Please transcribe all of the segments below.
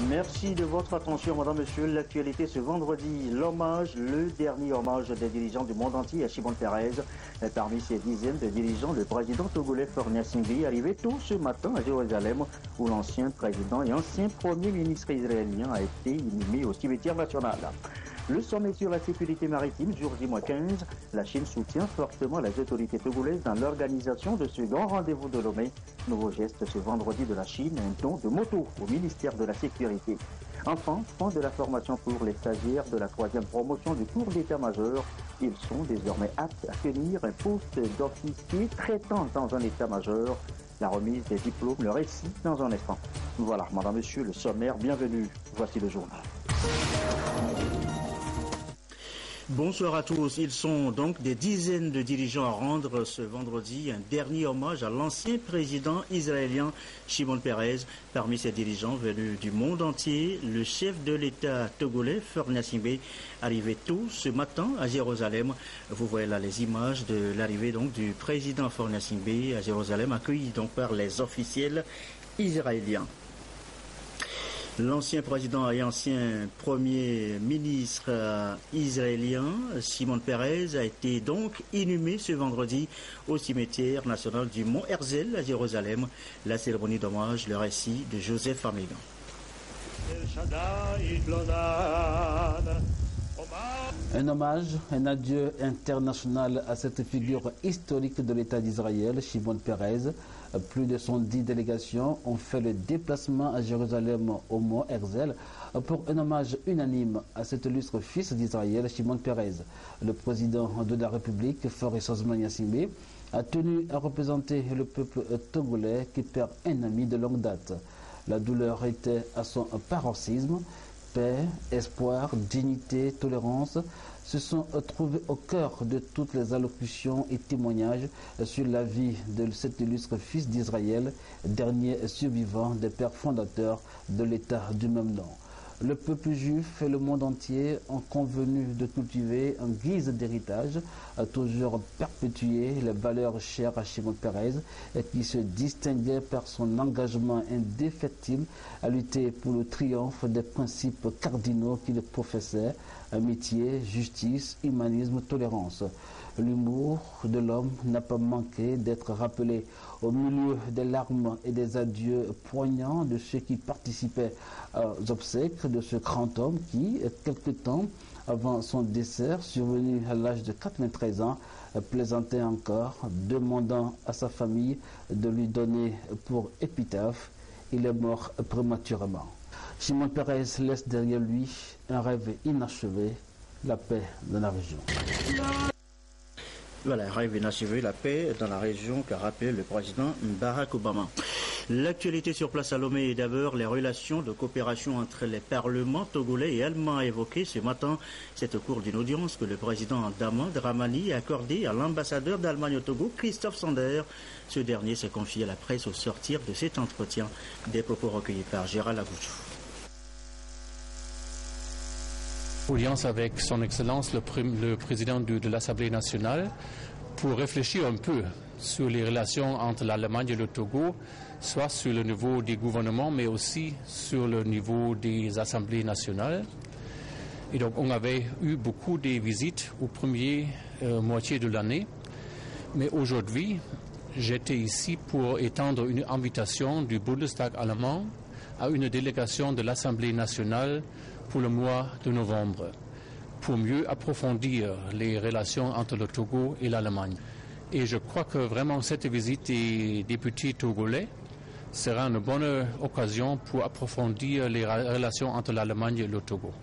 Merci de votre attention, madame, monsieur. L'actualité ce vendredi, le dernier hommage des dirigeants du monde entier à Shimon Peres. Parmi ces dizaines de dirigeants, le président togolais Faure Gnassingbé arrivé tôt ce matin à Jérusalem, où l'ancien président et ancien premier ministre israélien a été inhumé au cimetière national. Le sommet sur la sécurité maritime, jour J-15, la Chine soutient fortement les autorités togolaises dans l'organisation de ce grand rendez-vous de Lomé. Nouveau geste ce vendredi de la Chine, un don de moto au ministère de la Sécurité. Enfin, fin de la formation pour les stagiaires de la 3e promotion du cours d'état-major. Ils sont désormais aptes à tenir un poste d'officier traitant dans un état-major. La remise des diplômes, le récit dans un instant. Voilà, madame, monsieur, le sommaire, bienvenue. Voici le journal. Bonsoir à tous. Ils sont donc des dizaines de dirigeants à rendre ce vendredi un dernier hommage à l'ancien président israélien Shimon Peres. Parmi ces dirigeants venus du monde entier, le chef de l'État togolais Faure Gnassingbé arrivé tôt ce matin à Jérusalem. Vous voyez là les images de l'arrivée donc du président Faure Gnassingbé à Jérusalem, accueilli donc par les officiels israéliens. L'ancien président et ancien premier ministre israélien, Shimon Peres, a été donc inhumé ce vendredi au cimetière national du Mont Herzl à Jérusalem. La cérémonie d'hommage, le récit de Joseph Amigan. Un hommage, un adieu international à cette figure historique de l'État d'Israël, Shimon Peres. Plus de 110 délégations ont fait le déplacement à Jérusalem au Mont Herzl pour un hommage unanime à cet illustre fils d'Israël, Shimon Peres. Le président de la République, Faure Gnassingbé, a tenu à représenter le peuple togolais qui perd un ami de longue date. La douleur était à son paroxysme. Paix, espoir, dignité, tolérance se sont trouvés au cœur de toutes les allocutions et témoignages sur la vie de cet illustre fils d'Israël, dernier survivant des pères fondateurs de l'État du même nom. Le peuple juif et le monde entier ont convenu de cultiver en guise d'héritage, toujours perpétuer les valeurs chères à Shimon Peres et qui se distinguait par son engagement indéfectible à lutter pour le triomphe des principes cardinaux qu'il professait, amitié, justice, humanisme, tolérance. L'humour de l'homme n'a pas manqué d'être rappelé au milieu des larmes et des adieux poignants de ceux qui participaient aux obsèques de ce grand homme qui, quelque temps avant son décès, survenu à l'âge de 93 ans, plaisantait encore, demandant à sa famille de lui donner pour épitaphe « Il est mort prématurément ». Shimon Peres laisse derrière lui un rêve inachevé, la paix dans la région. Voilà, rêve inachevé, la paix dans la région qu'a rappelé le président Barack Obama. L'actualité sur place à Lomé est d'abord les relations de coopération entre les parlements togolais et allemands évoquées ce matin. C'est au cours d'une audience que le président Dama Dramani a accordé à l'ambassadeur d'Allemagne au Togo, Christophe Sander. Ce dernier s'est confié à la presse au sortir de cet entretien. Des propos recueillis par Gérald Agouchou. Audience avec son Excellence le président de l'Assemblée nationale pour réfléchir un peu sur les relations entre l'Allemagne et le Togo, soit sur le niveau des gouvernements, mais aussi sur le niveau des assemblées nationales. Et donc on avait eu beaucoup de visites au premier moitié de l'année, mais aujourd'hui j'étais ici pour étendre une invitation du Bundestag allemand à une délégation de l'Assemblée nationale pour le mois de novembre, pour mieux approfondir les relations entre le Togo et l'Allemagne. Et je crois que vraiment cette visite des députés togolais sera une bonne occasion pour approfondir les relations entre l'Allemagne et le Togo.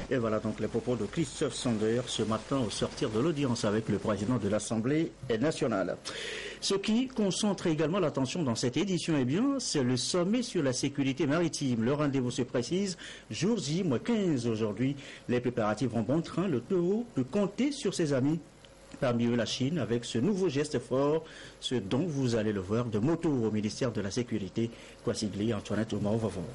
Et voilà donc les propos de Christophe Sander ce matin au sortir de l'audience avec le président de l'Assemblée nationale. Ce qui concentre également l'attention dans cette édition, eh bien, c'est le sommet sur la sécurité maritime. Le rendez-vous se précise, jour J-15 aujourd'hui. Les préparatifs vont bon train. Le Togo peut compter sur ses amis. Parmi eux, la Chine, avec ce nouveau geste fort, ce dont vous allez le voir, de moto au ministère de la Sécurité. Kwasi Gli, Antoinette Oumar, va voir.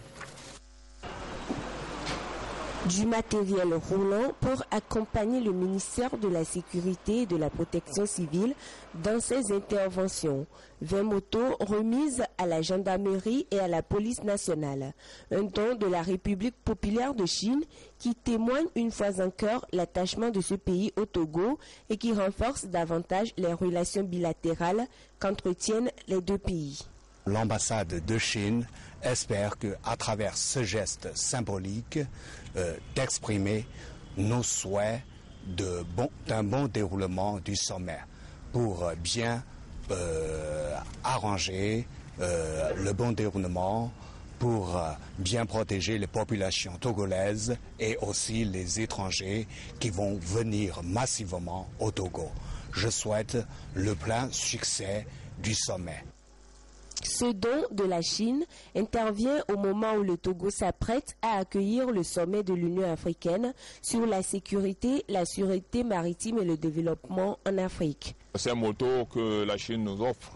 Du matériel roulant pour accompagner le ministère de la Sécurité et de la Protection civile dans ses interventions. 20 motos remises à la gendarmerie et à la police nationale. Un don de la République populaire de Chine qui témoigne une fois encore l'attachement de ce pays au Togo et qui renforce davantage les relations bilatérales qu'entretiennent les deux pays. L'ambassade de Chine espère qu'à travers ce geste symbolique d'exprimer nos souhaits d'un bon déroulement du sommet pour bien arranger le bon déroulement, pour bien protéger les populations togolaises et aussi les étrangers qui vont venir massivement au Togo. Je souhaite le plein succès du sommet. Ce don de la Chine intervient au moment où le Togo s'apprête à accueillir le sommet de l'Union africaine sur la sécurité, la sûreté maritime et le développement en Afrique. Ces motos que la Chine nous offre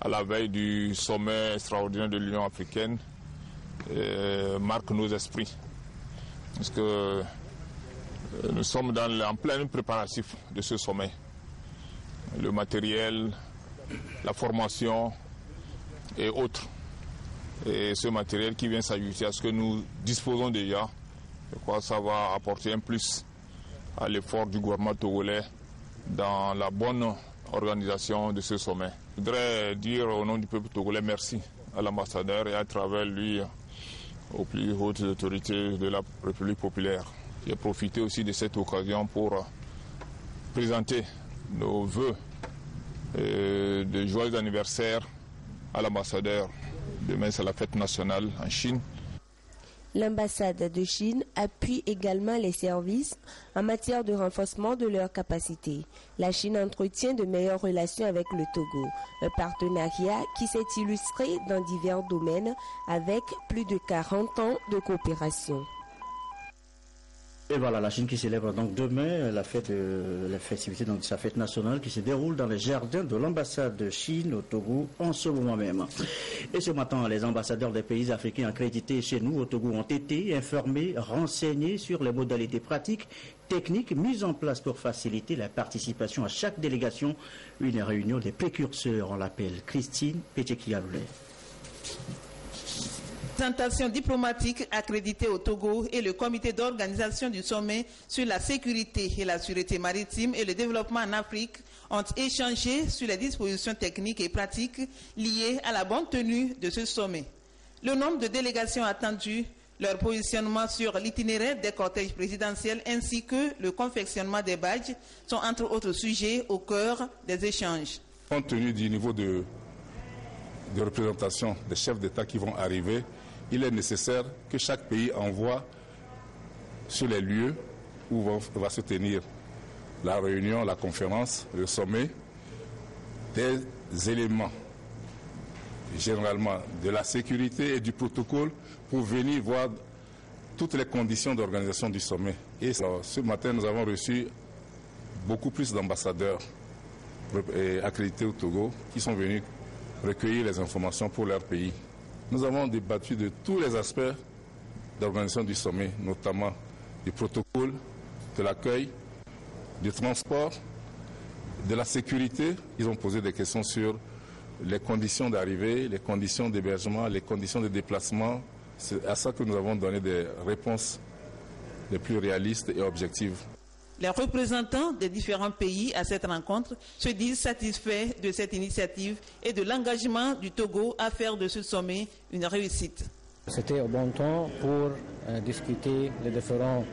à la veille du sommet extraordinaire de l'Union africaine marquent nos esprits. Parce que nous sommes en plein préparatif de ce sommet. Le matériel, la formation et autres. Et ce matériel qui vient s'ajouter à ce que nous disposons déjà, je crois que ça va apporter un plus à l'effort du gouvernement togolais dans la bonne organisation de ce sommet. Je voudrais dire au nom du peuple togolais merci à l'ambassadeur et à travers lui aux plus hautes autorités de la République populaire. J'ai profité aussi de cette occasion pour présenter nos vœux de joyeux anniversaire à l'ambassadeur. Demain, c'est la fête nationale en Chine. L'ambassade de Chine appuie également les services en matière de renforcement de leurs capacités. La Chine entretient de meilleures relations avec le Togo, un partenariat qui s'est illustré dans divers domaines avec plus de 40 ans de coopération. Et voilà, la Chine qui célèbre donc demain la festivité de sa fête nationale qui se déroule dans les jardins de l'ambassade de Chine au Togo en ce moment même. Et ce matin, les ambassadeurs des pays africains accrédités chez nous au Togo ont été informés, renseignés sur les modalités pratiques, techniques mises en place pour faciliter la participation à chaque délégation. Une réunion des précurseurs, on l'appelle Christine Pétchekialoulé. Présentation diplomatique accréditée au Togo et le comité d'organisation du sommet sur la sécurité et la sûreté maritime et le développement en Afrique ont échangé sur les dispositions techniques et pratiques liées à la bonne tenue de ce sommet. Le nombre de délégations attendues, leur positionnement sur l'itinéraire des cortèges présidentiels ainsi que le confectionnement des badges sont entre autres sujets au cœur des échanges. Compte tenu du niveau de représentation des chefs d'État qui vont arriver, il est nécessaire que chaque pays envoie sur les lieux où va se tenir la réunion, la conférence, le sommet, des éléments, généralement de la sécurité et du protocole, pour venir voir toutes les conditions d'organisation du sommet. Et ce matin, nous avons reçu beaucoup plus d'ambassadeurs accrédités au Togo qui sont venus recueillir les informations pour leur pays. Nous avons débattu de tous les aspects d'organisation du sommet, notamment du protocole, de l'accueil, du transport, de la sécurité. Ils ont posé des questions sur les conditions d'arrivée, les conditions d'hébergement, les conditions de déplacement. C'est à ça que nous avons donné des réponses les plus réalistes et objectives. Les représentants des différents pays à cette rencontre se disent satisfaits de cette initiative et de l'engagement du Togo à faire de ce sommet une réussite. C'était au bon temps pour discuter les différentes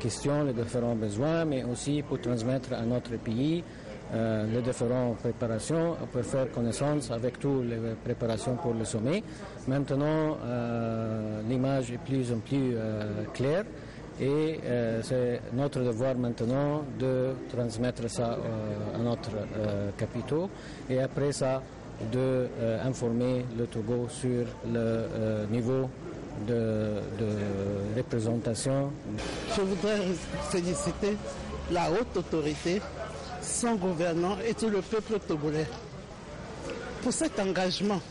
questions, les différents besoins, mais aussi pour transmettre à notre pays les différentes préparations, pour faire connaissance avec toutes les préparations pour le sommet. Maintenant, l'image est plus en plus claire. Et c'est notre devoir maintenant de transmettre ça à notre capitaux et après ça d'informer le Togo sur le niveau de représentation. Je voudrais féliciter la haute autorité, son gouvernement et tout le peuple togolais pour cet engagement.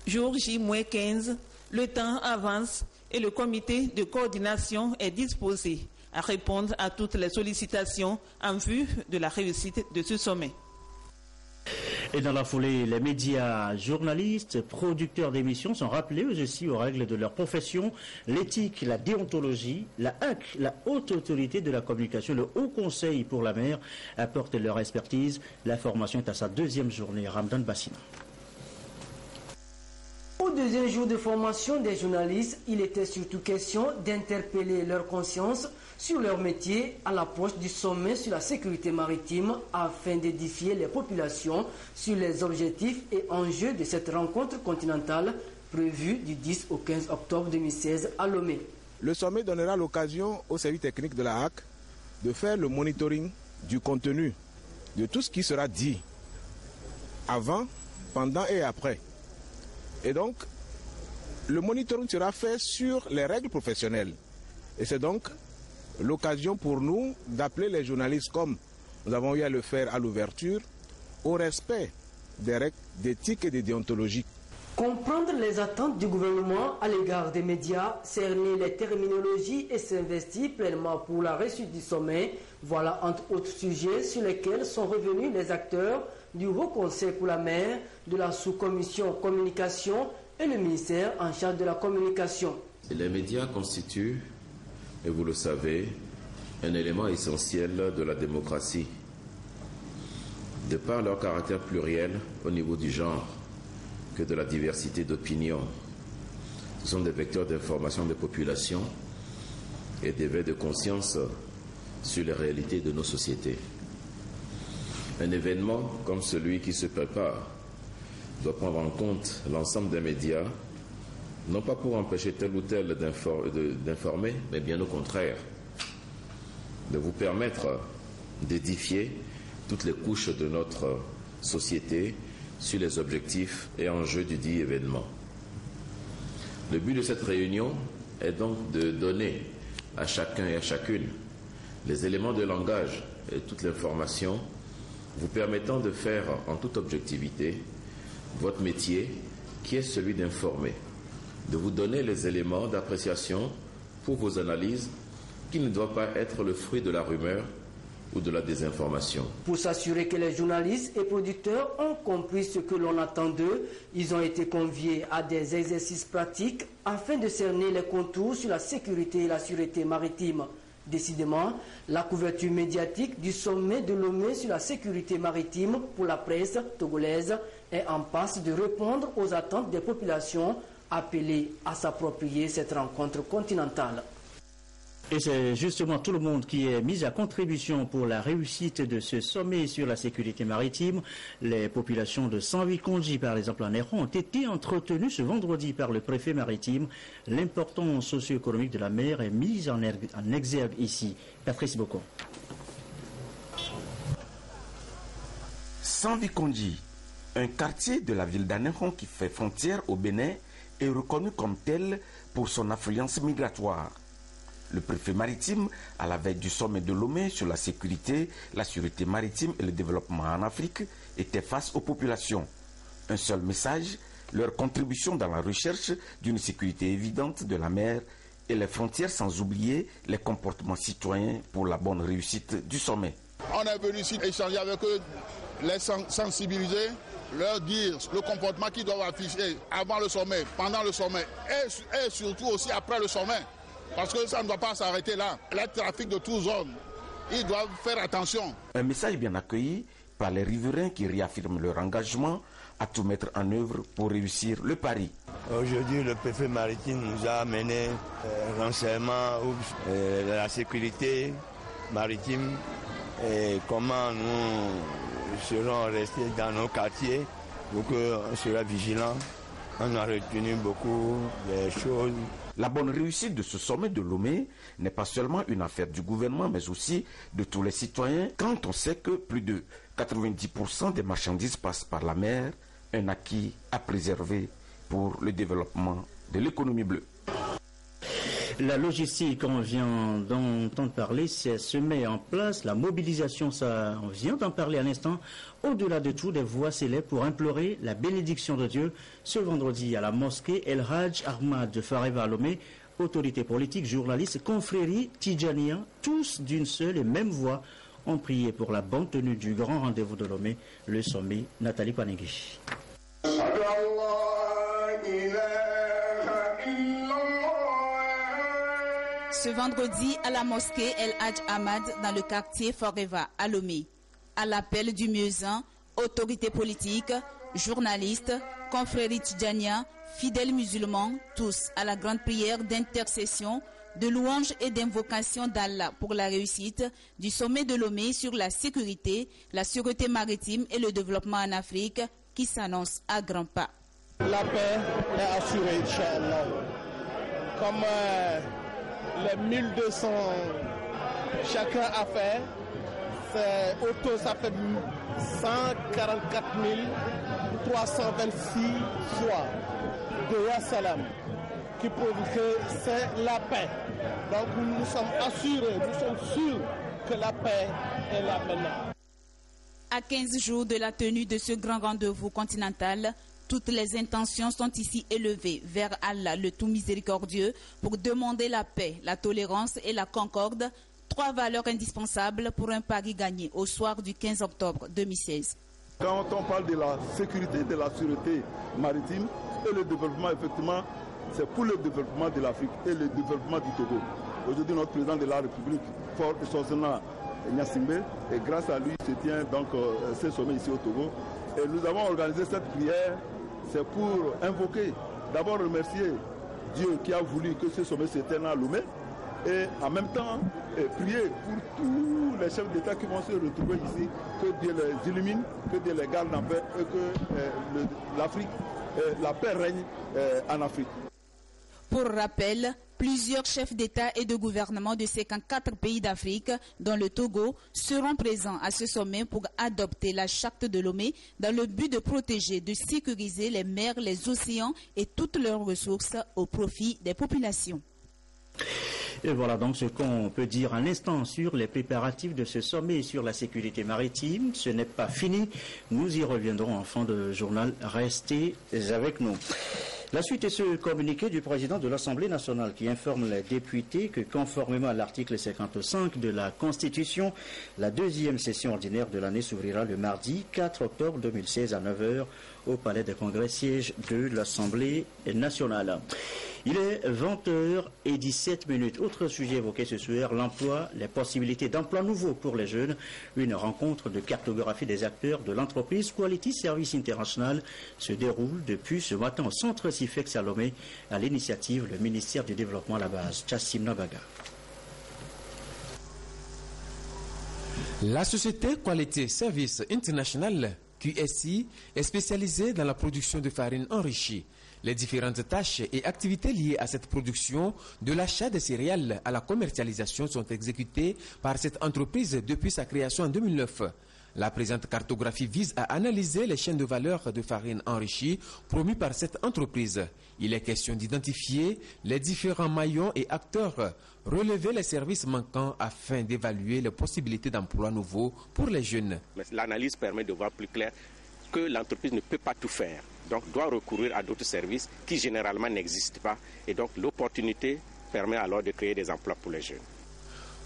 Jour J-15, le temps avance et le comité de coordination est disposé à répondre à toutes les sollicitations en vue de la réussite de ce sommet. Et dans la foulée, les médias, journalistes, producteurs d'émissions sont rappelés aussi aux règles de leur profession, l'éthique, la déontologie, la HAC, la haute autorité de la communication, le Haut Conseil pour la mer apportent leur expertise. La formation est à sa deuxième journée. Ramdan Bassina. Au deuxième jour de formation des journalistes, il était surtout question d'interpeller leur conscience sur leur métier à l'approche du sommet sur la sécurité maritime afin d'édifier les populations sur les objectifs et enjeux de cette rencontre continentale prévue du 10 au 15 octobre 2016 à Lomé. Le sommet donnera l'occasion aux services techniques de la HAC de faire le monitoring du contenu de tout ce qui sera dit avant, pendant et après. Et donc, le monitoring sera fait sur les règles professionnelles. Et c'est donc l'occasion pour nous d'appeler les journalistes, comme nous avons eu à le faire à l'ouverture, au respect des règles d'éthique et de déontologie. Comprendre les attentes du gouvernement à l'égard des médias, cerner les terminologies et s'investir pleinement pour la réussite du sommet, voilà entre autres sujets sur lesquels sont revenus les acteurs du Haut Conseil pour la mer, de la sous-commission communication et le ministère en charge de la communication. Les médias constituent, et vous le savez, un élément essentiel de la démocratie. De par leur caractère pluriel au niveau du genre, que de la diversité d'opinions. Ce sont des vecteurs d'information des populations et d'éveil de conscience sur les réalités de nos sociétés. Un événement comme celui qui se prépare doit prendre en compte l'ensemble des médias, non pas pour empêcher tel ou tel d'informer, mais bien au contraire, de vous permettre d'édifier toutes les couches de notre société sur les objectifs et enjeux du dit événement. Le but de cette réunion est donc de donner à chacun et à chacune les éléments de langage et toute l'information vous permettant de faire en toute objectivité votre métier qui est celui d'informer, de vous donner les éléments d'appréciation pour vos analyses qui ne doivent pas être le fruit de la rumeur ou de la désinformation. Pour s'assurer que les journalistes et producteurs ont compris ce que l'on attend d'eux, ils ont été conviés à des exercices pratiques afin de cerner les contours sur la sécurité et la sûreté maritime. Décidément, la couverture médiatique du sommet de Lomé sur la sécurité maritime pour la presse togolaise est en passe de répondre aux attentes des populations appelées à s'approprier cette rencontre continentale. Et c'est justement tout le monde qui est mis à contribution pour la réussite de ce sommet sur la sécurité maritime. Les populations de Sanvi-Kondji, par exemple en Héron, ont été entretenues ce vendredi par le préfet maritime. L'importance socio-économique de la mer est mise en exergue ici. Patrice Bocon. Sanvi-Kondji, un quartier de la ville d'Anéron qui fait frontière au Bénin, est reconnu comme tel pour son affluence migratoire. Le préfet maritime, à la veille du sommet de Lomé sur la sécurité, la sûreté maritime et le développement en Afrique, était face aux populations. Un seul message, leur contribution dans la recherche d'une sécurité évidente de la mer et les frontières, sans oublier les comportements citoyens pour la bonne réussite du sommet. On est venu ici échanger avec eux, les sensibiliser, leur dire le comportement qu'ils doivent afficher avant le sommet, pendant le sommet et surtout aussi après le sommet. Parce que ça ne doit pas s'arrêter là. Le trafic de tous hommes, ils doivent faire attention. Un message bien accueilli par les riverains qui réaffirment leur engagement à tout mettre en œuvre pour réussir le pari. Aujourd'hui, le préfet maritime nous a amené renseignement de la sécurité maritime et comment nous serons restés dans nos quartiers pour qu'on soit vigilants. On a retenu beaucoup de choses. La bonne réussite de ce sommet de Lomé n'est pas seulement une affaire du gouvernement, mais aussi de tous les citoyens, quand on sait que plus de 90% des marchandises passent par la mer, un acquis à préserver pour le développement de l'économie bleue. La logistique, on vient d'entendre parler, se met en place. La mobilisation, ça, on vient d'en parler à l'instant. Au-delà de tout, des voix s'élèvent pour implorer la bénédiction de Dieu ce vendredi à la mosquée El Hadj Ahmad de Fareva à Lomé, autorités politiques, journalistes, confréries, tidjaniens, tous d'une seule et même voix, ont prié pour la bonne tenue du grand rendez-vous de Lomé, le sommet. Nathalie Panegui. Ce vendredi, à la mosquée El Hadj Ahmad, dans le quartier Foreva, à Lomé, à l'appel du Mieuxin, autorités politiques, journalistes, confréries tidjaniens, fidèles musulmans, tous à la grande prière d'intercession, de louange et d'invocation d'Allah pour la réussite du sommet de Lomé sur la sécurité maritime et le développement en Afrique qui s'annonce à grands pas. La paix est assurée, Inch'Allah. Comme les 1200 chacun a fait, ça fait 144 326 fois de Ya Salam qui prouve que c'est la paix. Donc nous sommes assurés, nous sommes sûrs que la paix est là maintenant. À 15 jours de la tenue de ce grand rendez-vous continental, toutes les intentions sont ici élevées vers Allah, le tout miséricordieux, pour demander la paix, la tolérance et la concorde, 3 valeurs indispensables pour un pari gagné au soir du 15 octobre 2016. Quand on parle de la sécurité, de la sûreté maritime et le développement, effectivement, c'est pour le développement de l'Afrique et le développement du Togo. Aujourd'hui, notre président de la République, Fort Sosena Gnassingbé, et grâce à lui se tient donc ce sommet ici au Togo. Et nous avons organisé cette prière, c'est pour invoquer, d'abord remercier Dieu qui a voulu que ce sommet se tienne à Lomé, et en même temps prier pour tous les chefs d'État qui vont se retrouver ici, que Dieu les illumine, que Dieu les garde en paix et que l'Afrique, la paix règne en Afrique. Pour rappel, plusieurs chefs d'État et de gouvernement de 54 pays d'Afrique, dont le Togo, seront présents à ce sommet pour adopter la charte de Lomé dans le but de protéger, de sécuriser les mers, les océans et toutes leurs ressources au profit des populations. Et voilà donc ce qu'on peut dire à l'instant sur les préparatifs de ce sommet sur la sécurité maritime. Ce n'est pas fini. Nous y reviendrons en fin de journal. Restez avec nous. La suite est ce communiqué du président de l'Assemblée nationale qui informe les députés que conformément à l'article 55 de la Constitution, la deuxième session ordinaire de l'année s'ouvrira le mardi 4 octobre 2016 à 9h au Palais des Congrès, siège de l'Assemblée nationale. Il est 20h17. Autre sujet évoqué ce soir, l'emploi, les possibilités d'emploi nouveau pour les jeunes. Une rencontre de cartographie des acteurs de l'entreprise Quality Service International se déroule depuis ce matin au centre Sifex à Lomé, à l'initiative le ministère du Développement à la base. Chassim Nabaga. La société Quality Service International, QSI, est spécialisée dans la production de farine enrichie. Les différentes tâches et activités liées à cette production, de l'achat des céréales à la commercialisation, sont exécutées par cette entreprise depuis sa création en 2009. La présente cartographie vise à analyser les chaînes de valeur de farine enrichie promues par cette entreprise. Il est question d'identifier les différents maillons et acteurs, relever les services manquants afin d'évaluer les possibilités d'emploi nouveaux pour les jeunes. L'analyse permet de voir plus clair que l'entreprise ne peut pas tout faire. Donc doit recourir à d'autres services qui généralement n'existent pas. Et donc l'opportunité permet alors de créer des emplois pour les jeunes.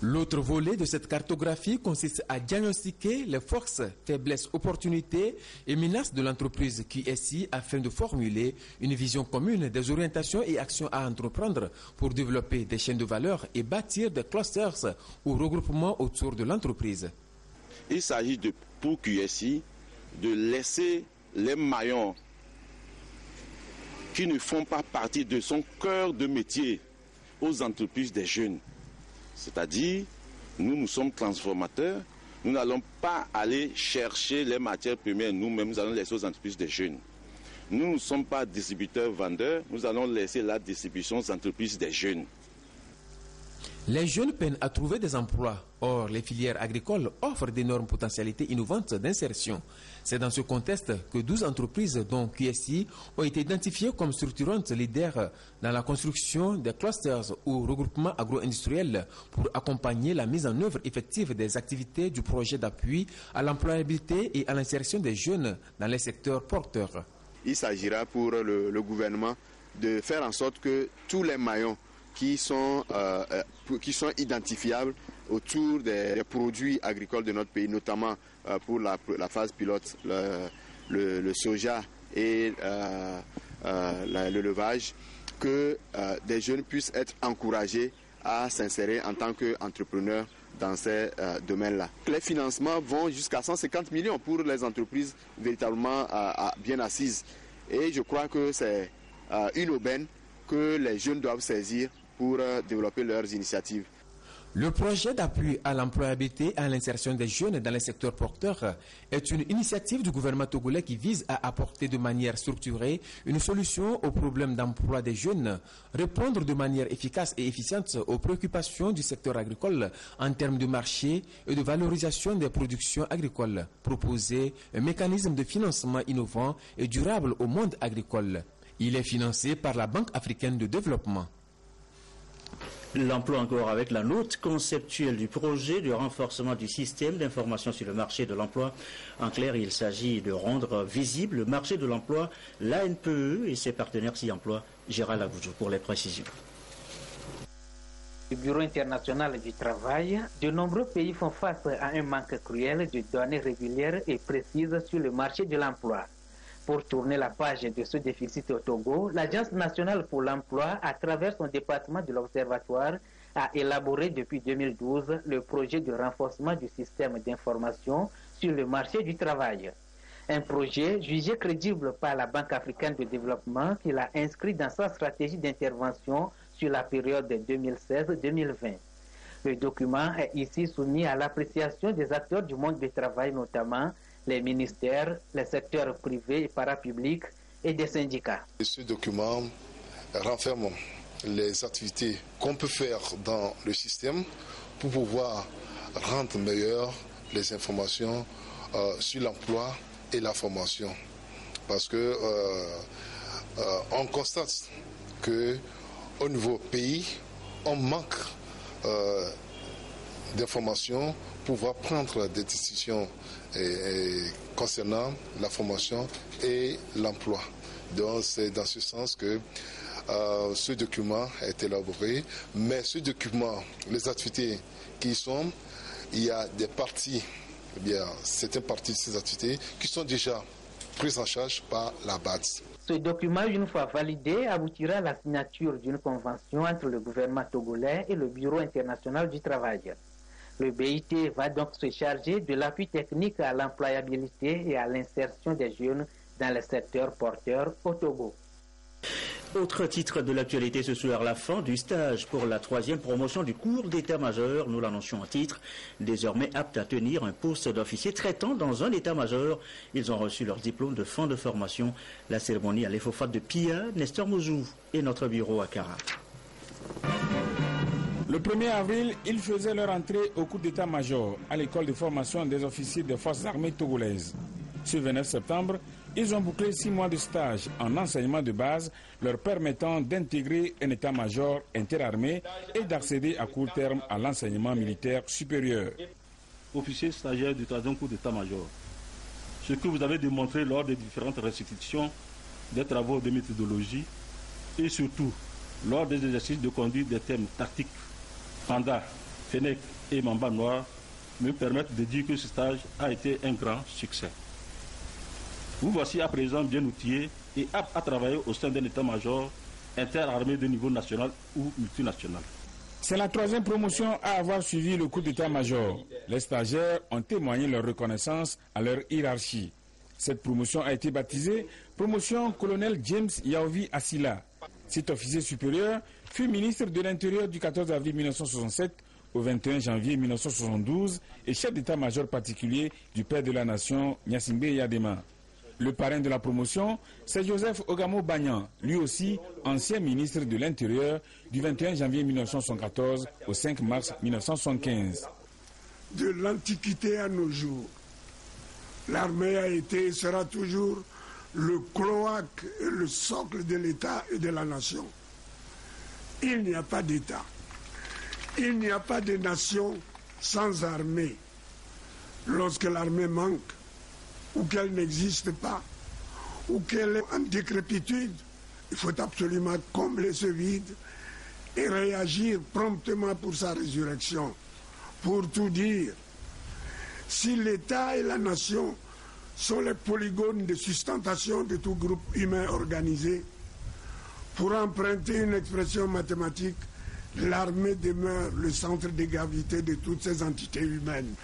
L'autre volet de cette cartographie consiste à diagnostiquer les forces, faiblesses, opportunités et menaces de l'entreprise QSI afin de formuler une vision commune des orientations et actions à entreprendre pour développer des chaînes de valeur et bâtir des clusters ou regroupements autour de l'entreprise. Il s'agit pour QSI de laisser les maillons qui ne font pas partie de son cœur de métier aux entreprises des jeunes. C'est-à-dire, nous sommes transformateurs, nous n'allons pas aller chercher les matières premières nous-mêmes, nous allons laisser aux entreprises des jeunes. Nous ne sommes pas distributeurs-vendeurs, nous allons laisser la distribution aux entreprises des jeunes. Les jeunes peinent à trouver des emplois. Or, les filières agricoles offrent d'énormes potentialités innovantes d'insertion. C'est dans ce contexte que 12 entreprises, dont QSI, ont été identifiées comme structurantes leaders dans la construction des clusters ou regroupements agro-industriels pour accompagner la mise en œuvre effective des activités du projet d'appui à l'employabilité et à l'insertion des jeunes dans les secteurs porteurs. Il s'agira pour le gouvernement de faire en sorte que tous les maillons qui sont identifiables autour des produits agricoles de notre pays, notamment pour la phase pilote, le soja et l'élevage, que des jeunes puissent être encouragés à s'insérer en tant qu'entrepreneurs dans ces domaines-là. Les financements vont jusqu'à 150 millions pour les entreprises véritablement bien assises. Et je crois que c'est une aubaine que les jeunes doivent saisir pour développer leurs initiatives. Le projet d'appui à l'employabilité et à l'insertion des jeunes dans les secteurs porteurs est une initiative du gouvernement togolais qui vise à apporter de manière structurée une solution aux problèmes d'emploi des jeunes, répondre de manière efficace et efficiente aux préoccupations du secteur agricole en termes de marché et de valorisation des productions agricoles, proposer un mécanisme de financement innovant et durable au monde agricole. Il est financé par la Banque africaine de développement. L'emploi encore avec la note conceptuelle du projet de renforcement du système d'information sur le marché de l'emploi. En clair, il s'agit de rendre visible le marché de l'emploi, l'ANPE et ses partenaires s'y emploient. Gérald Aboudjou pour les précisions. Du Bureau international du travail, de nombreux pays font face à un manque cruel de données régulières et précises sur le marché de l'emploi. Pour tourner la page de ce déficit au Togo, l'Agence nationale pour l'emploi, à travers son département de l'Observatoire, a élaboré depuis 2012 le projet de renforcement du système d'information sur le marché du travail. Un projet jugé crédible par la Banque africaine de développement qui l'a inscrit dans sa stratégie d'intervention sur la période 2016-2020. Le document est ici soumis à l'appréciation des acteurs du monde du travail, notamment les ministères, les secteurs privés et parapublics et des syndicats. Ce document renferme les activités qu'on peut faire dans le système pour pouvoir rendre meilleures les informations sur l'emploi et la formation. Parce que on constate qu'au niveau pays, on manque d'informations pour pouvoir prendre des décisions concernant la formation et l'emploi. Donc c'est dans ce sens que ce document a été élaboré, mais ce document, les activités qui y sont, il y a des parties, certaines parties de ces activités qui sont déjà prises en charge par la BADS. Ce document, une fois validé, aboutira à la signature d'une convention entre le gouvernement togolais et le Bureau international du travail. Le BIT va donc se charger de l'appui technique à l'employabilité et à l'insertion des jeunes dans le secteur porteur au Togo. Autre titre de l'actualité ce soir, la fin du stage pour la 3e promotion du cours d'état-major. Nous l'annoncions en titre. Désormais aptes à tenir un poste d'officier traitant dans un état-major. Ils ont reçu leur diplôme de fin de formation. La cérémonie à l'Efofat de Pia, Nestor Mouzou et notre bureau à Kara. Le 1er avril, ils faisaient leur entrée au cours d'état-major à l'école de formation des officiers des forces armées togolaises. Ce 29 septembre, ils ont bouclé 6 mois de stage en enseignement de base, leur permettant d'intégrer un état-major interarmé et d'accéder à court terme à l'enseignement militaire supérieur. Officier stagiaire du 3e cours d'état-major, ce que vous avez démontré lors des différentes restitutions des travaux de méthodologie et surtout lors des exercices de conduite des thèmes tactiques, Panda, Fennec et Mamba Noir me permettent de dire que ce stage a été un grand succès. Vous voici à présent bien outillés et aptes à travailler au sein d'un état-major interarmé de niveau national ou multinational. C'est la 3e promotion à avoir suivi le cours d'état-major. Les stagiaires ont témoigné leur reconnaissance à leur hiérarchie. Cette promotion a été baptisée promotion colonel James Yaovi Asila. Cet officier supérieur fut ministre de l'Intérieur du 14 avril 1967 au 21 janvier 1972 et chef d'état-major particulier du père de la nation, Gnassingbé Yadema. Le parrain de la promotion, c'est Joseph Ogamo Bagnan, lui aussi ancien ministre de l'Intérieur du 21 janvier 1974 au 5 mars 1975. De l'Antiquité à nos jours, l'armée a été et sera toujours le cloaque et le socle de l'État et de la nation. Il n'y a pas d'État. Il n'y a pas de nation sans armée. Lorsque l'armée manque, ou qu'elle n'existe pas, ou qu'elle est en décrépitude, il faut absolument combler ce vide et réagir promptement pour sa résurrection. Pour tout dire, si l'État et la nation sont les polygones de sustentation de tout groupe humain organisé, pour emprunter une expression mathématique, l'armée demeure le centre de gravité de toutes ces entités humaines.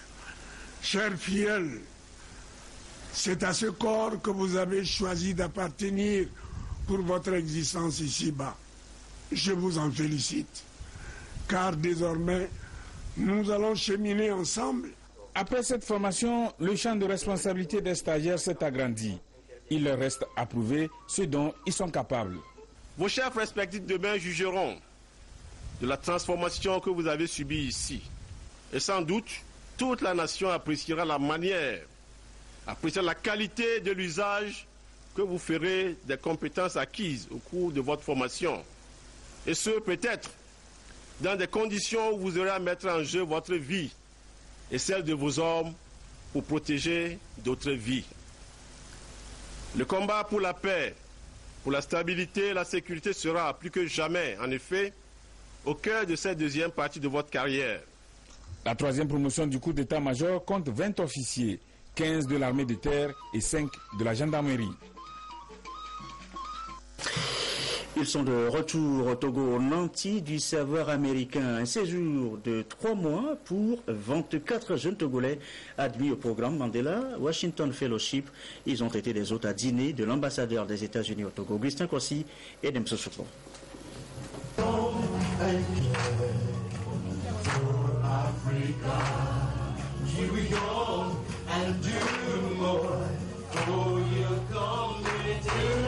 Chers fidèles, c'est à ce corps que vous avez choisi d'appartenir pour votre existence ici-bas. Je vous en félicite, car désormais, nous allons cheminer ensemble. Après cette formation, le champ de responsabilité des stagiaires s'est agrandi. Il leur reste à prouver ce dont ils sont capables. Vos chefs respectifs demain jugeront de la transformation que vous avez subie ici. Et sans doute, toute la nation appréciera la manière, appréciera la qualité de l'usage que vous ferez des compétences acquises au cours de votre formation. Et ce, peut-être, dans des conditions où vous aurez à mettre en jeu votre vie et celle de vos hommes pour protéger d'autres vies. Le combat pour la paix, pour la stabilité et la sécurité sera plus que jamais, en effet, au cœur de cette deuxième partie de votre carrière. La troisième promotion du coup d'état-major compte 20 officiers, 15 de l'armée de terre et 5 de la gendarmerie. Ils sont de retour au Togo, nantis du serveur américain. Un séjour de 3 mois pour 24 jeunes Togolais admis au programme Mandela Washington Fellowship. Ils ont été des hôtes à dîner de l'ambassadeur des États-Unis au Togo, Augustin Kossi, et Demso Sopo.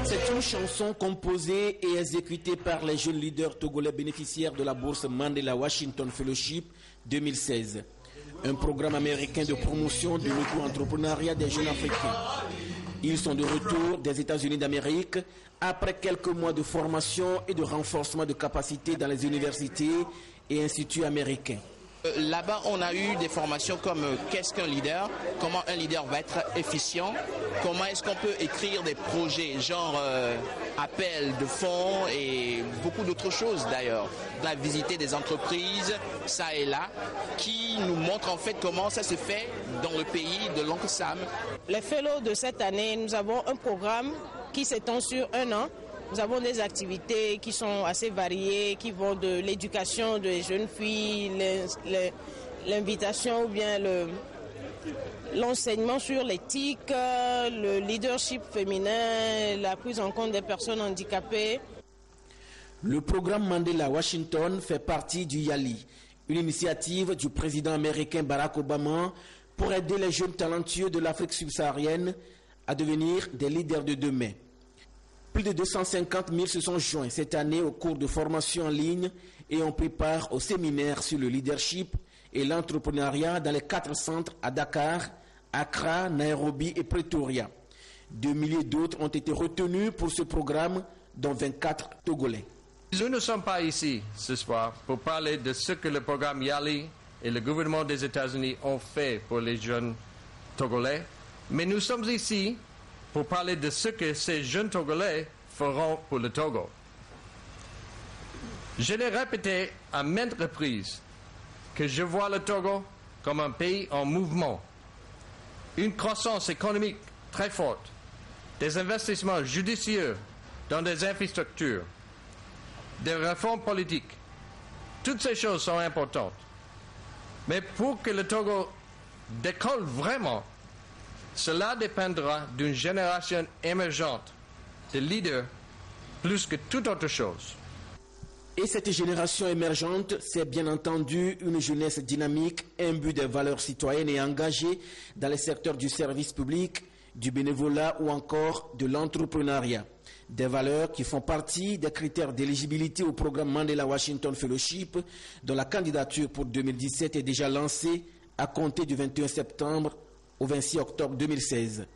C'est une chanson composée et exécutée par les jeunes leaders togolais bénéficiaires de la bourse Mandela Washington Fellowship 2016, un programme américain de promotion de l'auto-entrepreneuriat des jeunes africains. Ils sont de retour des États-Unis d'Amérique après quelques mois de formation et de renforcement de capacités dans les universités et instituts américains. Là-bas, on a eu des formations comme qu'est-ce qu'un leader, comment un leader va être efficient, comment est-ce qu'on peut écrire des projets, genre appel de fonds et beaucoup d'autres choses d'ailleurs. On a visité des entreprises, ça et là, qui nous montrent en fait comment ça se fait dans le pays de l'oncle Sam. Les fellows de cette année, nous avons un programme qui s'étend sur 1 an. Nous avons des activités qui sont assez variées, qui vont de l'éducation des jeunes filles, l'invitation ou bien l'enseignement sur l'éthique, le leadership féminin, la prise en compte des personnes handicapées. Le programme Mandela Washington fait partie du YALI, une initiative du président américain Barack Obama pour aider les jeunes talentueux de l'Afrique subsaharienne à devenir des leaders de demain. Plus de 250 000 se sont joints cette année au cours de formation en ligne et ont pris part au séminaire sur le leadership et l'entrepreneuriat dans les 4 centres à Dakar, Accra, Nairobi et Pretoria. 2 milliers d'autres ont été retenus pour ce programme, dont 24 Togolais. Nous ne sommes pas ici ce soir pour parler de ce que le programme YALI et le gouvernement des États-Unis ont fait pour les jeunes Togolais, mais nous sommes ici pour parler de ce que ces jeunes Togolais feront pour le Togo. Je l'ai répété à maintes reprises que je vois le Togo comme un pays en mouvement, une croissance économique très forte, des investissements judicieux dans des infrastructures, des réformes politiques. Toutes ces choses sont importantes. Mais pour que le Togo décolle vraiment, cela dépendra d'une génération émergente de leaders plus que toute autre chose. Et cette génération émergente, c'est bien entendu une jeunesse dynamique, imbue des valeurs citoyennes et engagée dans les secteurs du service public, du bénévolat ou encore de l'entrepreneuriat. Des valeurs qui font partie des critères d'éligibilité au programme Mandela Washington Fellowship, dont la candidature pour 2017 est déjà lancée à compter du 21 septembre au 26 octobre 2016.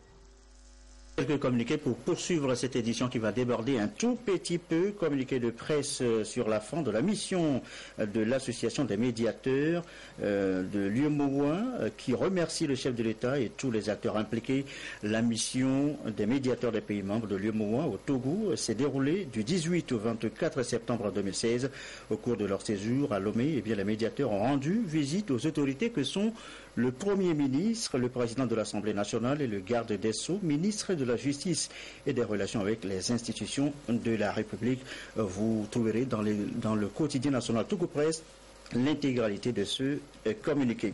Quelques communiqués pour poursuivre cette édition qui va déborder un tout petit peu. Communiqué de presse sur la fin de la mission de l'association des médiateurs de l'UEMOA qui remercie le chef de l'État et tous les acteurs impliqués. La mission des médiateurs des pays membres de l'UEMOA au Togo s'est déroulée du 18 au 24 septembre 2016. Au cours de leur séjour à Lomé, les médiateurs ont rendu visite aux autorités que sont le Premier ministre, le président de l'Assemblée nationale et le garde des Sceaux, ministre de la Justice et des relations avec les institutions de la République. Vous trouverez dans le quotidien national Togo Presse l'intégralité de ce communiqué.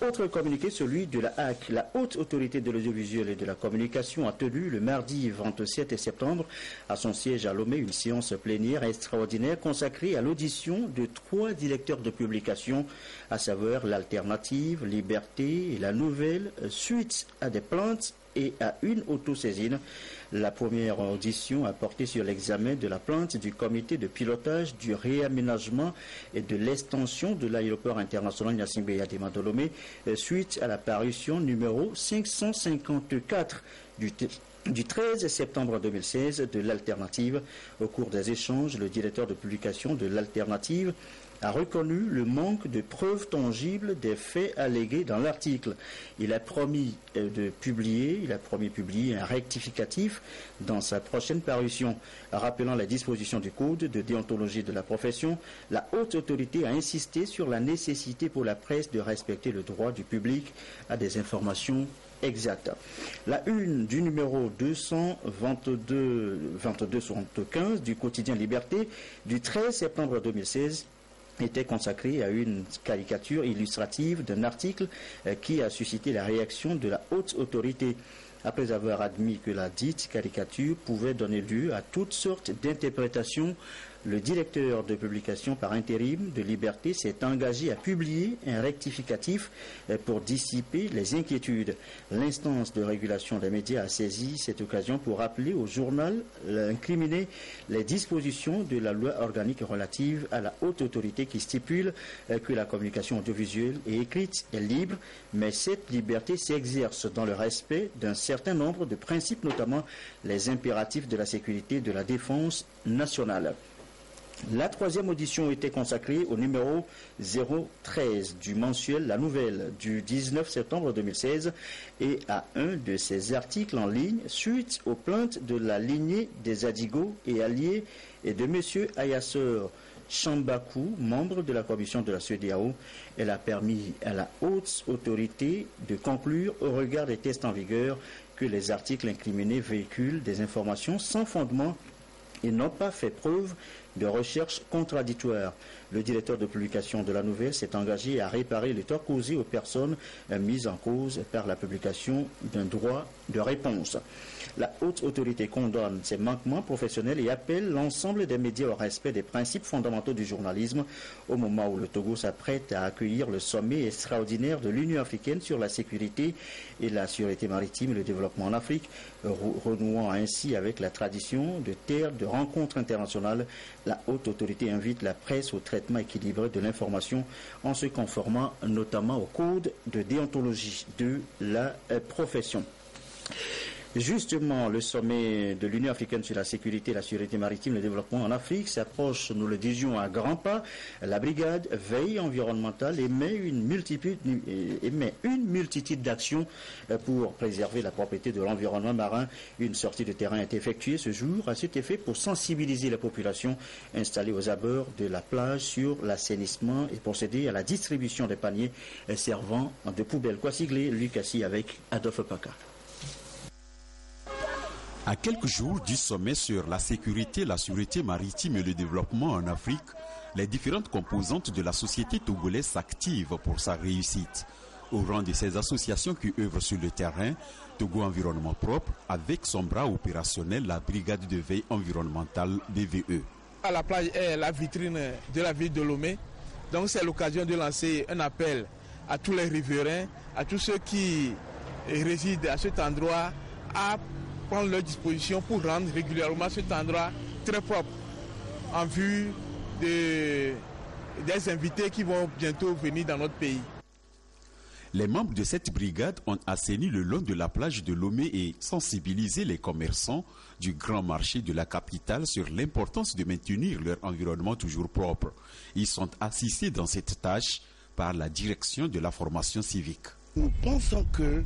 Autre communiqué, celui de la HAC. La Haute Autorité de l'Audiovisuel et de la Communication a tenu le mardi 27 septembre à son siège à Lomé une séance plénière extraordinaire consacrée à l'audition de 3 directeurs de publication, à savoir l'Alternative, Liberté et La Nouvelle, suite à des plaintes et à une autosaisine. La première audition a porté sur l'examen de la plainte du comité de pilotage du réaménagement et de l'extension de l'aéroport international Gnassingbé Yadema de Lomé suite à la parution numéro 554 du 13 septembre 2016 de l'Alternative. Au cours des échanges, le directeur de publication de l'Alternative a reconnu le manque de preuves tangibles des faits allégués dans l'article. Il a promis publier un rectificatif dans sa prochaine parution. Rappelant les dispositions du Code de déontologie de la profession, la haute autorité a insisté sur la nécessité pour la presse de respecter le droit du public à des informations exactes. La une du numéro 222-75 du quotidien Liberté du 13 septembre 2016 était consacrée à une caricature illustrative d'un article qui a suscité la réaction de la haute autorité. Après avoir admis que la dite caricature pouvait donner lieu à toutes sortes d'interprétations, le directeur de publication par intérim de Liberté s'est engagé à publier un rectificatif pour dissiper les inquiétudes. L'instance de régulation des médias a saisi cette occasion pour rappeler au journal incriminé les dispositions de la loi organique relative à la haute autorité qui stipule que la communication audiovisuelle et écrite est libre, mais cette liberté s'exerce dans le respect d'un certain nombre de principes, notamment les impératifs de la sécurité et de la défense nationale. La troisième audition était consacrée au numéro 013 du mensuel La Nouvelle du 19 septembre 2016 et à un de ses articles en ligne suite aux plaintes de la lignée des Adigo et alliés et de M. Ayasseur Chambakou, membre de la commission de la CEDEAO. Elle a permis à la haute autorité de conclure au regard des tests en vigueur que les articles incriminés véhiculent des informations sans fondement et n'ont pas fait preuve de recherche contradictoire. Le directeur de publication de La Nouvelle s'est engagé à réparer les torts causés aux personnes mises en cause par la publication d'un droit de réponse. La haute autorité condamne ces manquements professionnels et appelle l'ensemble des médias au respect des principes fondamentaux du journalisme au moment où le Togo s'apprête à accueillir le sommet extraordinaire de l'Union africaine sur la sécurité et la sûreté maritime et le développement en Afrique, renouant ainsi avec la tradition de terre de rencontres internationales. La haute autorité invite la presse au traitement équilibré de l'information en se conformant notamment au code de déontologie de la profession. Justement, le sommet de l'Union africaine sur la sécurité, la sûreté maritime et le développement en Afrique s'approche, nous le disions, à grands pas. La brigade veille environnementale émet une multitude d'actions pour préserver la propriété de l'environnement marin. Une sortie de terrain est effectuée ce jour à cet effet pour sensibiliser la population installée aux abords de la plage sur l'assainissement et procéder à la distribution des paniers servant de poubelles. Quoi sigler, Lucassi avec Adolphe Paca. À quelques jours du sommet sur la sécurité, la sûreté maritime et le développement en Afrique, les différentes composantes de la société togolaise s'activent pour sa réussite. Au rang de ces associations qui œuvrent sur le terrain, Togo Environnement Propre, avec son bras opérationnel, la Brigade de veille environnementale BVE. La plage est la vitrine de la ville de Lomé, donc c'est l'occasion de lancer un appel à tous les riverains, à tous ceux qui résident à cet endroit, à prendre leurs dispositions pour rendre régulièrement cet endroit très propre en vue des invités qui vont bientôt venir dans notre pays. Les membres de cette brigade ont assaini le long de la plage de Lomé et sensibilisé les commerçants du grand marché de la capitale sur l'importance de maintenir leur environnement toujours propre. Ils sont assistés dans cette tâche par la direction de la formation civique. Nous pensons que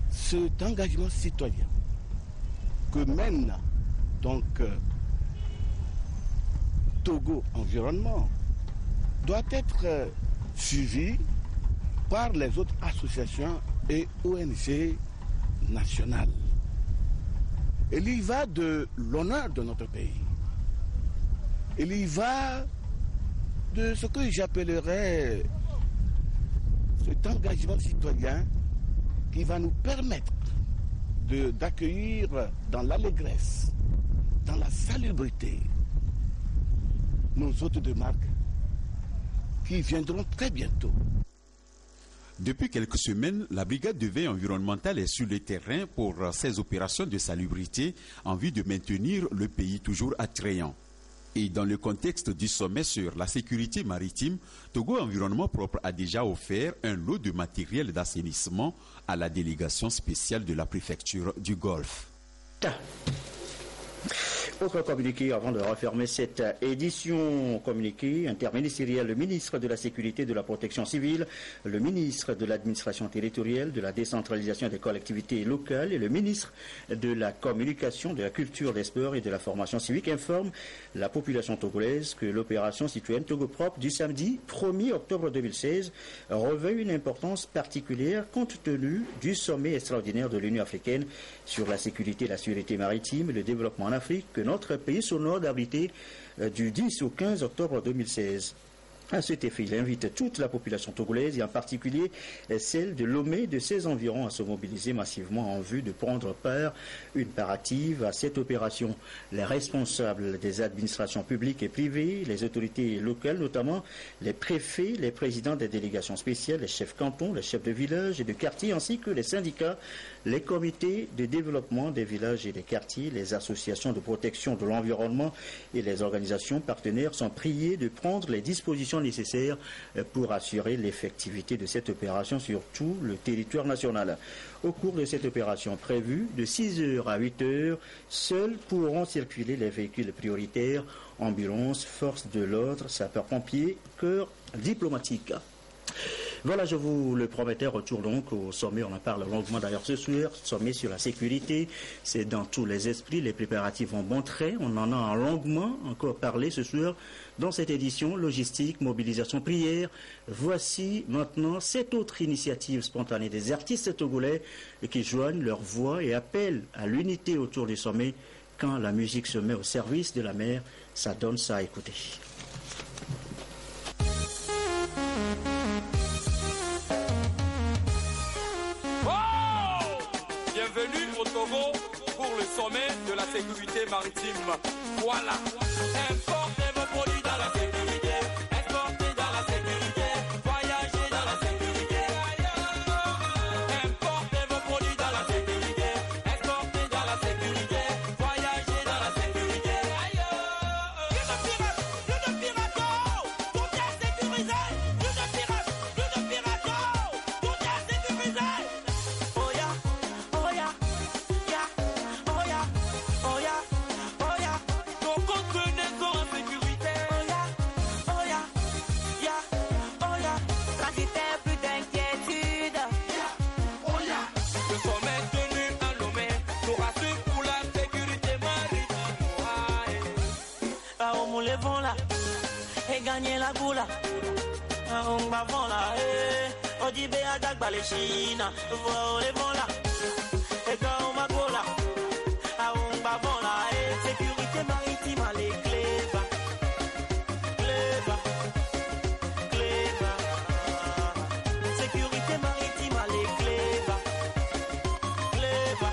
cet engagement citoyen que mène donc Togo Environnement doit être suivi par les autres associations et ONG nationales. Il y va de l'honneur de notre pays. Il y va de ce que j'appellerais cet engagement citoyen qui va nous permettre d'accueillir dans l'allégresse, dans la salubrité, nos hôtes de marque qui viendront très bientôt. Depuis quelques semaines, la brigade de veille environnementale est sur le terrain pour ses opérations de salubrité en vue de maintenir le pays toujours attrayant. Et dans le contexte du sommet sur la sécurité maritime, Togo Environnement Propre a déjà offert un lot de matériel d'assainissement à la délégation spéciale de la préfecture du Golfe. Autre communiqué avant de refermer cette édition. Communiqué interministériel, le ministre de la Sécurité et de la Protection civile, le ministre de l'Administration territoriale, de la décentralisation des collectivités locales et le ministre de la Communication, de la Culture, des Sports et de la Formation civique informent la population togolaise que l'opération citoyenne Togo Propre du samedi 1er octobre 2016 revêt une importance particulière compte tenu du sommet extraordinaire de l'Union africaine sur la sécurité et la sûreté maritime et le développement en Afrique que notre pays s'honore d'abriter du 10 au 15 octobre 2016. À cet effet, il invite toute la population togolaise et en particulier celle de Lomé et de ses environs à se mobiliser massivement en vue de prendre part une part active à cette opération. Les responsables des administrations publiques et privées, les autorités locales notamment, les préfets, les présidents des délégations spéciales, les chefs cantons, les chefs de village et de quartier ainsi que les syndicats, les comités de développement des villages et des quartiers, les associations de protection de l'environnement et les organisations partenaires sont priés de prendre les dispositions nécessaires pour assurer l'effectivité de cette opération sur tout le territoire national. Au cours de cette opération prévue, de 6h à 8h, seuls pourront circuler les véhicules prioritaires, ambulances, forces de l'ordre, sapeurs-pompiers, corps diplomatiques. Voilà, je vous le promettais, retour donc au sommet, on en parle longuement d'ailleurs ce soir, sommet sur la sécurité, c'est dans tous les esprits, les préparatifs vont bon train, on en a longuement encore parlé ce soir dans cette édition, logistique, mobilisation, prière. Voici maintenant 7 autres initiatives spontanées des artistes togolais qui joignent leur voix et appellent à l'unité autour du sommet. Quand la musique se met au service de la mer, ça donne ça à écouter. Bienvenue au Togo pour le sommet de la sécurité maritime. Voilà. Importez vos produits dans la sécurité. Exportez dans la sécurité. Voyagez dans la sécurité. Importez vos produits dans la sécurité. Exportez dans la sécurité. Voyagez dans la sécurité. Plus de pirates, plus de pirates. Tout est sécurisé. Plus de pirates, plus de pirates. Tout est sécurisé. Gagner la goula, on va voir là, on dit béa d'agba les china, voler bon là, et quand on va go là, on va voir là, sécurité maritime à l'écleva, cleva, sécurité maritime à l'écleva, cleva.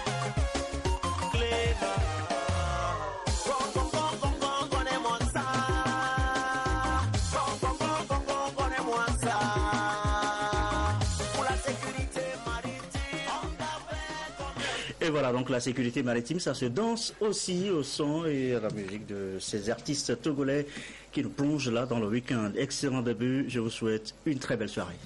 Et voilà, donc la sécurité maritime, ça se danse aussi au son et à la musique de ces artistes togolais qui nous plongent là dans le week-end. Excellent début, je vous souhaite une très belle soirée.